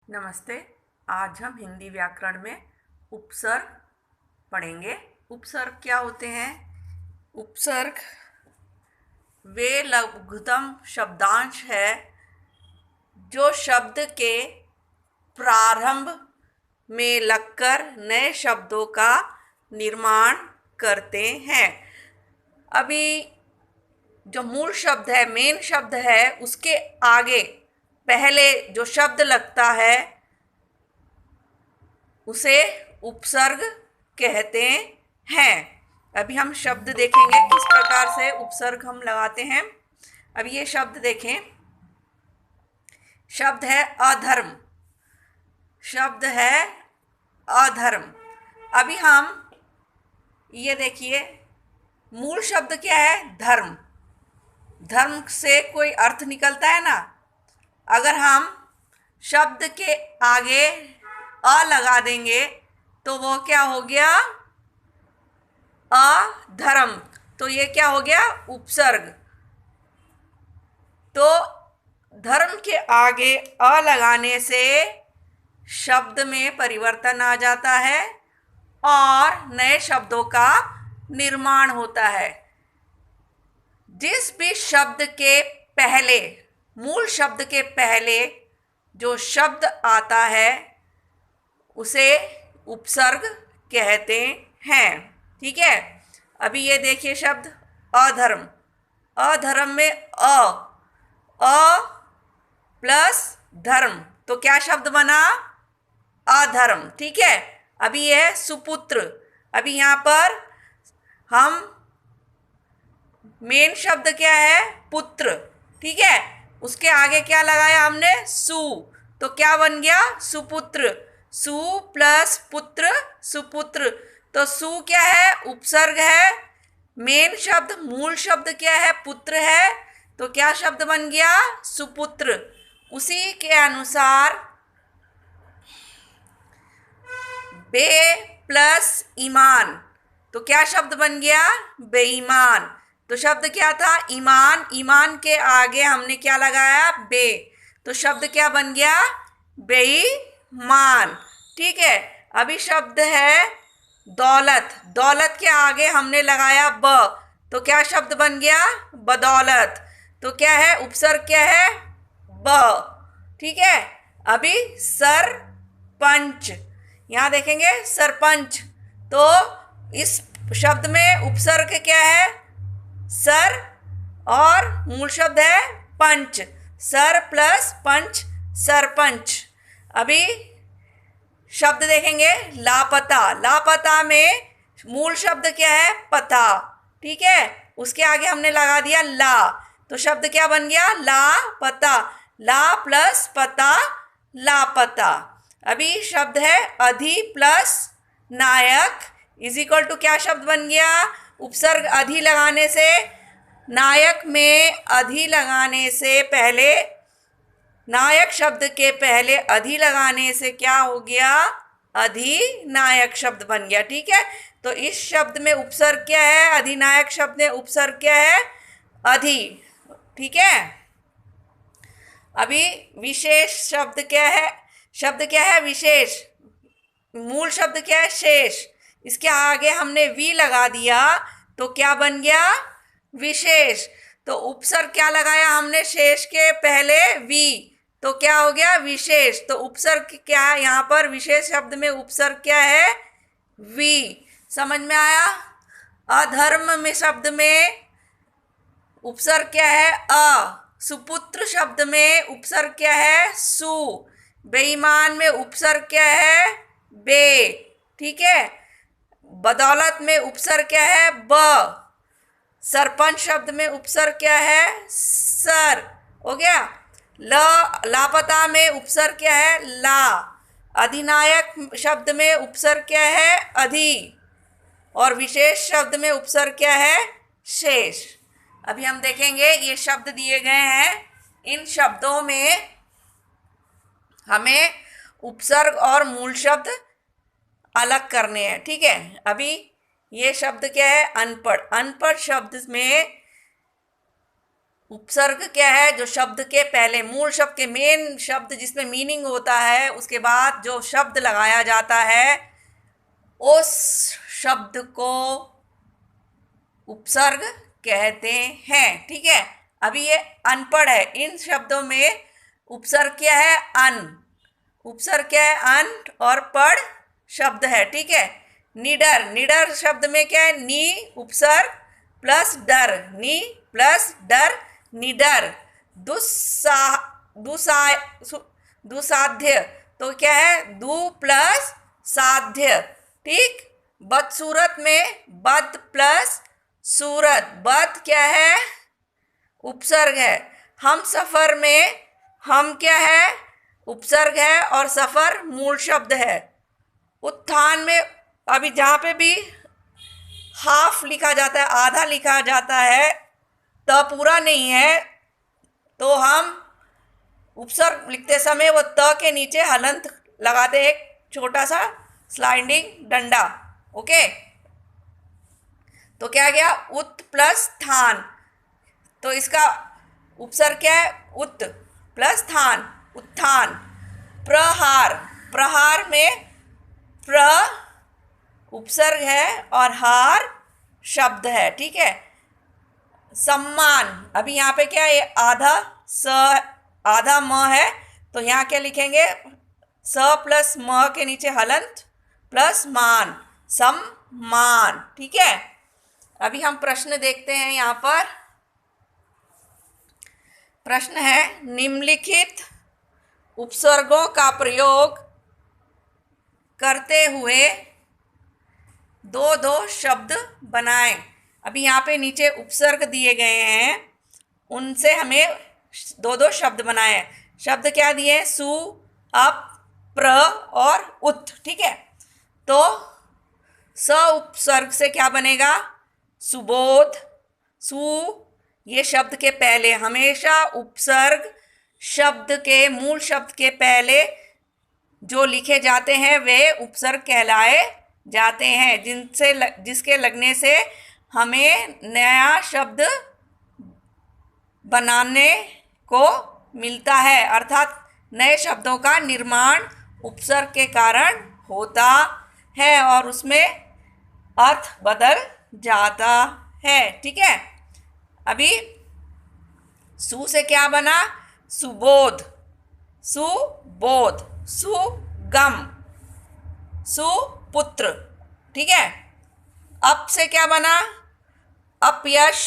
नमस्ते। आज हम हिंदी व्याकरण में उपसर्ग पढ़ेंगे। उपसर्ग क्या होते हैं? उपसर्ग वे लघुतम शब्दांश है जो शब्द के प्रारंभ में लगकर नए शब्दों का निर्माण करते हैं। अभी जो मूल शब्द है, मेन शब्द है, उसके आगे पहले जो शब्द लगता है उसे उपसर्ग कहते हैं। अभी हम शब्द देखेंगे किस प्रकार से उपसर्ग हम लगाते हैं। अब ये शब्द देखें। शब्द है अधर्म। शब्द है अधर्म। अभी हम ये देखिए, मूल शब्द क्या है? धर्म। धर्म से कोई अर्थ निकलता है ना। अगर हम शब्द के आगे अ लगा देंगे तो वो क्या हो गया? अधर्म। तो ये क्या हो गया? उपसर्ग। तो धर्म के आगे अ लगाने से शब्द में परिवर्तन आ जाता है और नए शब्दों का निर्माण होता है। जिस भी शब्द के पहले, मूल शब्द के पहले जो शब्द आता है उसे उपसर्ग कहते हैं। ठीक है। अभी ये देखिए शब्द अधर्म। अधर्म में अ प्लस धर्म, तो क्या शब्द बना? अधर्म। ठीक है। अभी ये है सुपुत्र। अभी यहाँ पर हम मेन शब्द क्या है? पुत्र। ठीक है। उसके आगे क्या लगाया हमने? सु। तो क्या बन गया? सुपुत्र। सु प्लस पुत्र, सुपुत्र। तो सु क्या है? उपसर्ग है। मेन शब्द, मूल शब्द क्या है? पुत्र है। तो क्या शब्द बन गया? सुपुत्र। उसी के अनुसार बे प्लस ईमान, तो क्या शब्द बन गया? बेईमान। तो शब्द क्या था? ईमान। ईमान के आगे हमने क्या लगाया? बे। तो शब्द क्या बन गया? बेईमान। ठीक है। अभी शब्द है दौलत। दौलत के आगे हमने लगाया ब। तो क्या शब्द बन गया? बदौलत। तो क्या है? उपसर्ग क्या है? ब। ठीक है। अभी सरपंच, यहां देखेंगे सरपंच। तो इस शब्द में उपसर्ग क्या है? सर और मूल शब्द है पंच। सर प्लस पंच, सरपंच। अभी शब्द देखेंगे लापता। लापता में मूल शब्द क्या है? पता। ठीक है। उसके आगे हमने लगा दिया ला। तो शब्द क्या बन गया? लापता। ला प्लस पता, लापता। अभी शब्द है अधि प्लस नायक इज इक्वल टू, क्या शब्द बन गया? उपसर्ग अधि लगाने से, नायक में अधि लगाने से पहले, नायक शब्द के पहले अधि लगाने से क्या हो गया? अधिनायक शब्द बन गया। ठीक है। तो इस शब्द में उपसर्ग क्या है? अधिनायक शब्द में उपसर्ग क्या है? अधि। ठीक है। अभी विशेष शब्द क्या है? शब्द क्या है? विशेष। मूल शब्द क्या है? शेष। इसके आगे हमने वी लगा दिया तो क्या बन गया? विशेष। तो उपसर्ग क्या लगाया हमने? शेष के पहले वी, तो क्या हो गया? विशेष। तो उपसर्ग क्या है यहाँ पर? विशेष शब्द में उपसर्ग क्या है? वी। समझ में आया? अधर्म में शब्द में उपसर्ग क्या है? अ। सुपुत्र शब्द में उपसर्ग क्या है? सु। बेईमान में उपसर्ग क्या है? बे। ठीक है। बदौलत में उपसर्ग क्या है? ब। सरपंच शब्द में उपसर्ग क्या है? सर। हो गया। लापता में उपसर्ग क्या है? ला। अधिनायक शब्द में उपसर्ग क्या है? अधि। और विशेष शब्द में उपसर्ग क्या है? शेष। अभी हम देखेंगे ये शब्द दिए गए हैं। इन शब्दों में हमें उपसर्ग और मूल शब्द अलग करने हैं। ठीक है। अभी ये शब्द क्या है? अनपढ़। अनपढ़ शब्द में उपसर्ग क्या है? जो शब्द के पहले, मूल शब्द के, मेन शब्द जिसमें मीनिंग होता है, उसके बाद जो शब्द लगाया जाता है उस शब्द को उपसर्ग कहते हैं। ठीक है, अभी ये अनपढ़ है, इन शब्दों में उपसर्ग क्या है? अन। उपसर्ग क्या है? अन, और पढ़ शब्द है। ठीक है, निडर, निडर शब्द में क्या है? नी उपसर्ग प्लस डर, नी प्लस डर, निडर। दुस्सा दुसा दुसाध्य, तो क्या है? दु प्लस साध्य। ठीक, बदसूरत में बद प्लस सूरत, बद क्या है? उपसर्ग है। हम सफर में हम क्या है? उपसर्ग है, और सफर मूल शब्द है। उत्थान में अभी जहाँ पे भी हाफ लिखा जाता है, आधा लिखा जाता है, त पूरा नहीं है, तो हम उपसर्ग लिखते समय वो त के नीचे हलंत लगाते हैं, एक छोटा सा स्लाइडिंग डंडा। ओके, तो क्या गया? उत प्लस थान, तो इसका उपसर्ग क्या है? उत प्लस थान, उत्थान। प्रहार, प्रहार में प्र उपसर्ग है और हार शब्द है। ठीक है, सम्मान, अभी यहाँ पे क्या है? आधा स आधा म है, तो यहाँ क्या लिखेंगे? स प्लस म के नीचे हलंत प्लस मान, सम्मान। ठीक है, अभी हम प्रश्न देखते हैं। यहाँ पर प्रश्न है, निम्नलिखित उपसर्गों का प्रयोग करते हुए दो दो शब्द बनाएं। अभी यहाँ पे नीचे उपसर्ग दिए गए हैं, उनसे हमें दो दो शब्द बनाए। शब्द क्या दिए? सु, अप, प्र और उत। ठीक है, तो स उपसर्ग से क्या बनेगा? सुबोध। सु, ये शब्द के पहले, हमेशा उपसर्ग शब्द के, मूल शब्द के पहले जो लिखे जाते हैं वे उपसर्ग कहलाए जाते हैं, जिसके लगने से हमें नया शब्द बनाने को मिलता है, अर्थात नए शब्दों का निर्माण उपसर्ग के कारण होता है और उसमें अर्थ बदल जाता है। ठीक है, अभी सु से क्या बना? सुबोध, सुबोध, सुगम, सुपुत्र। ठीक है, अप से क्या बना? अपयश,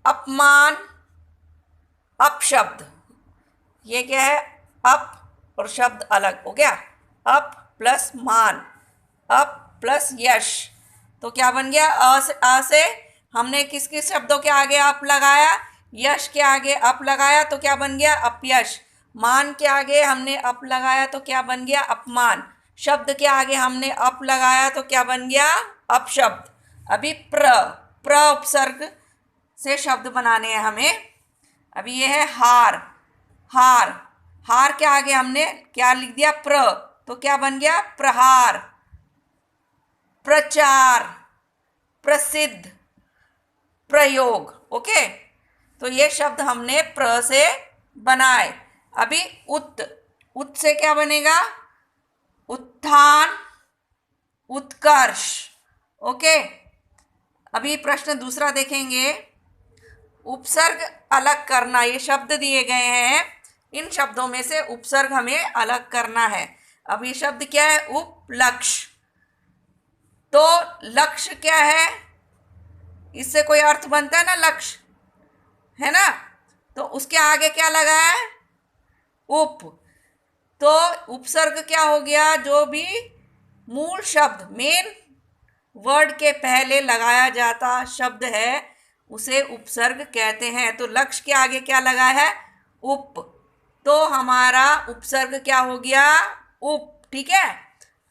अपमान, अपशब्द। ये क्या है? अप और शब्द अलग हो गया, अप प्लस मान, अप प्लस यश, तो क्या बन गया? अ से हमने किस किस शब्दों के आगे अप लगाया? यश के आगे अप लगाया, तो क्या बन गया? अपयश। मान के आगे हमने अप लगाया, तो क्या बन गया? अपमान। शब्द के आगे हमने अप लगाया, तो क्या बन गया? अपशब्द। अभी प्र उपसर्ग से शब्द बनाने हैं हमें। अभी ये है हार, हार, हार के आगे हमने क्या लिख दिया? प्र, तो क्या बन गया? प्रहार। प्रचार, प्रसिद्ध, प्रयोग। ओके, तो ये शब्द हमने प्र से बनाए। अभी उत, उत से क्या बनेगा? उत्थान, उत्कर्ष। ओके, अभी प्रश्न दूसरा देखेंगे। उपसर्ग अलग करना, ये शब्द दिए गए हैं, इन शब्दों में से उपसर्ग हमें अलग करना है। अब ये शब्द क्या है? उपलक्ष्य, तो लक्ष्य क्या है? इससे कोई अर्थ बनता है ना, लक्ष्य है ना, तो उसके आगे क्या लगा है? उप, तो उपसर्ग क्या हो गया? जो भी मूल शब्द, मेन वर्ड के पहले लगाया जाता शब्द है उसे उपसर्ग कहते हैं। तो लक्ष्य के आगे क्या लगा है? उप, तो हमारा उपसर्ग क्या हो गया? उप। ठीक है,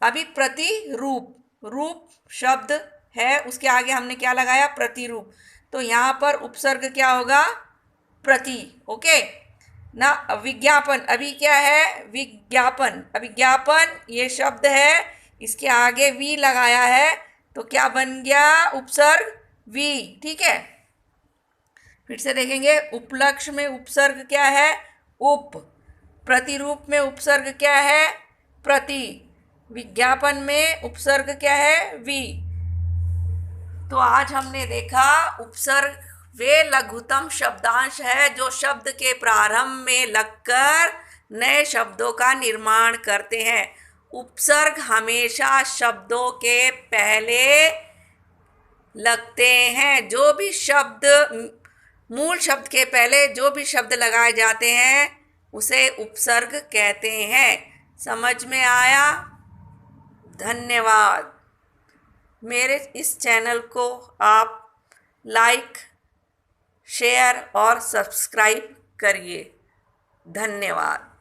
अभी प्रतिरूप, रूप शब्द है, उसके आगे हमने क्या लगाया? प्रतिरूप, तो यहाँ पर उपसर्ग क्या होगा? प्रति। ओके ना, विज्ञापन, अभी क्या है? विज्ञापन, अभिज्ञापन ये शब्द है, इसके आगे वी लगाया है, तो क्या बन गया? उपसर्ग वी। ठीक है, फिर से देखेंगे, उपलक्ष्य में उपसर्ग क्या है? उप। प्रतिरूप में उपसर्ग क्या है? प्रति। विज्ञापन में उपसर्ग क्या है? वि। तो आज हमने देखा उपसर्ग वे लघुतम शब्दांश है जो शब्द के प्रारंभ में लगकर नए शब्दों का निर्माण करते हैं। उपसर्ग हमेशा शब्दों के पहले लगते हैं। जो भी शब्द मूल शब्द के पहले जो भी शब्द लगाए जाते हैं उसे उपसर्ग कहते हैं। समझ में आया? धन्यवाद। मेरे इस चैनल को आप लाइक, शेयर और सब्सक्राइब करिए। धन्यवाद।